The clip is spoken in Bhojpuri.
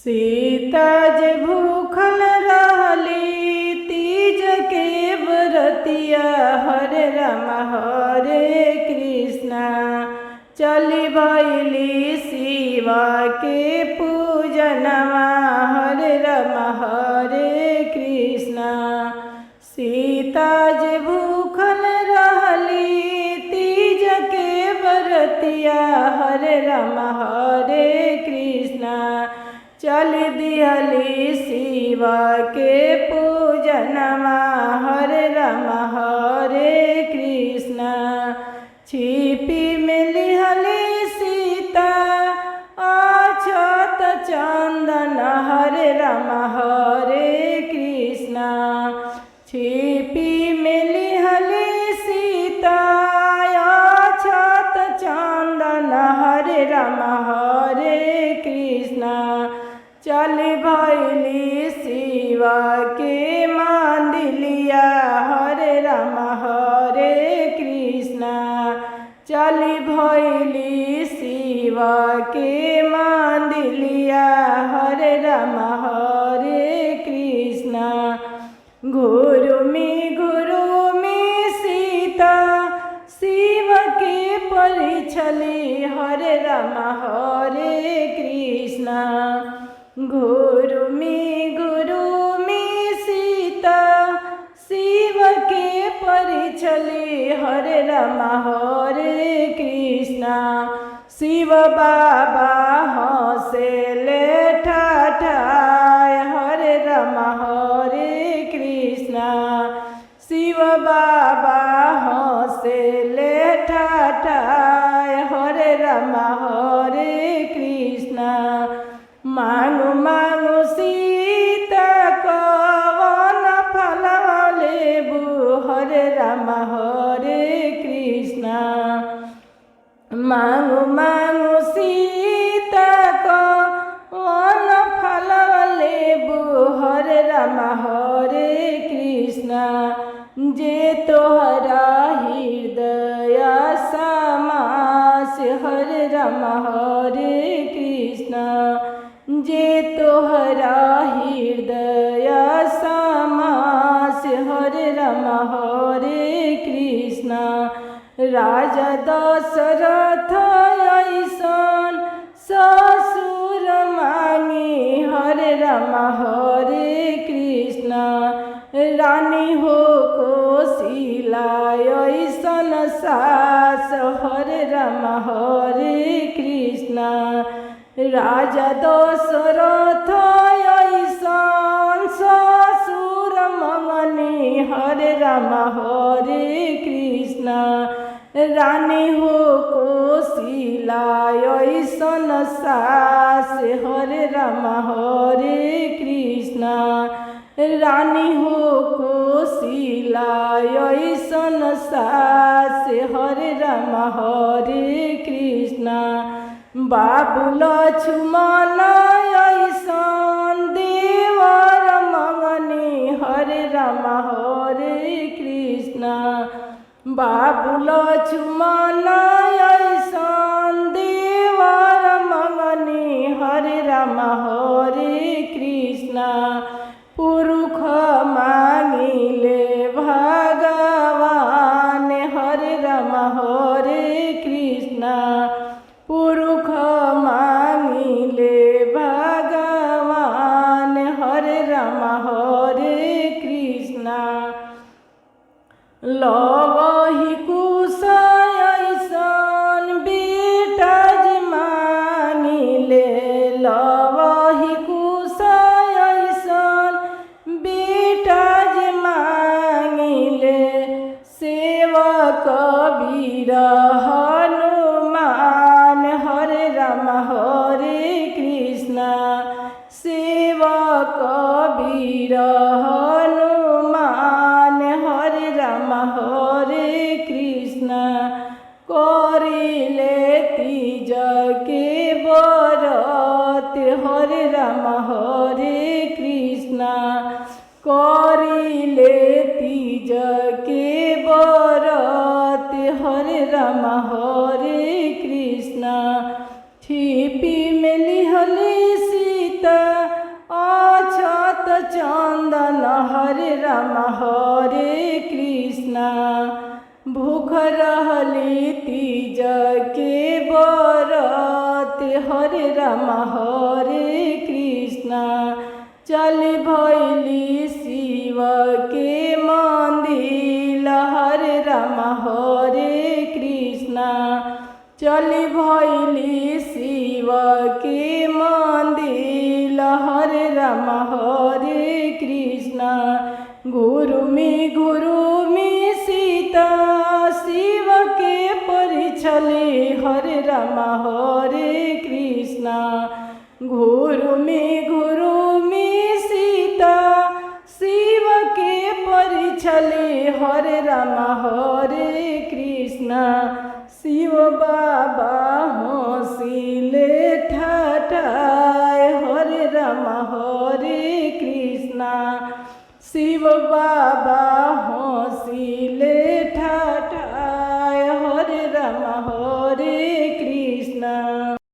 सीता जे भूखल रहली तीज के व्रतिया, हरे राम हरे कृष्णा। चली भैली शिवा के पूजनवा, हरे राम हरे कृष्णा। सीता जे भूखल रहली तीज के व्रतिया, हरे राम हरे कृष्णा। चल दिहली शिवा के पूजनवा, हरे राम हरे कृष्णा। छिपी में लिहली सीता अक्षत चंदन, हरे राम हरे कृष्णा। छिपी में लिहली सीता अक्षत चंदन, हरे राम हरे कृष्णा। चल भैली शिवा के मंदिलिया, हरे राम हरे कृष्णा। चल भैली शिवा के मंदिलिया, हरे राम हरे कृष्णा। घुरुमी सीता शिव के परिछली, हरे राम हरे कृष्णा। घुरुमी सीता शिव के परिछली, हरे राम हरे कृष्णा। शिव बाबा हंसेले ठाठाय, हरे राम हरे कृष्णा। शिव बाबा हंसेले ठाठाय, हरे राम हरे कृष्णा। मांगू मांगू सीता कवन फलवा लेबू, हरे राम हरे कृष्णा। मांगू मांगू सीता कवन फलवा लेबू, हरे राम हरे कृष्णा। जे तोहरा हृदय समास, हरे राम हरे कृष्णा। जे तोहरा हृदय समास, हरे राम हरे कृष्णा। राजा दशरथ ऐसन ससुर मांगी, हरे राम हरे कृष्णा। रानी हो कोशिला ऐसन सास, हरे राम हरे कृष्णा। राजा दशरथ ऐसन ससुर मंगनी, हरे राम हरे कृष्णा। रानी हो कोशिला ऐसन सास, हरे राम हरे कृष्णा। रानी हो कोशिला ऐसन सास, हरे राम हरे कृष्णा। बाबू लक्ष्मण ऐसन देवर मंगनी, हरे राम हरे कृष्णा। बाबू लक्ष्मण ऐसन देवर मंगनी, हरे राम हरे कृष्णा। पुरुष मांगिले भगवान, हरे राम हरे कृष्णा। पुरुष मांगिले भगवान, हरे राम हरे कृष्णा। लवही कुश ऐसन बेटा जे मांगिले, लवही कुश ऐसन बेटा जे मांगिले। सेवक वीर हनुमान, हरे राम हरे कृष्णा। सेवक वीर हनुमान, हरे राम हरे कृष्णा। करिले तीज के व्रत, हरे राम हरे कृष्णा। करिले तीज के व्रत, हरे राम हरे कृष्णा। छिपी में लिहली सीता चंदन हरे राम हरे कृष्ण। भूख रहली तीज के बरत हरे राम हरे कृष्ण। चली भैली शिव के मंदिर हरे राम हरे कृष्ण। चली भैली शिव के मंदिर हरे राम हरे कृष्ण। घुरुमी सीता शिव के परिछले हरे राम हरे कृष्ण। घुरुमी सीता शिव के परिछले हरे राम हरे कृष्ण। शिव बाबा हंसिले ठाठाय हरे राम हरे कृष्ण। शिव बाबा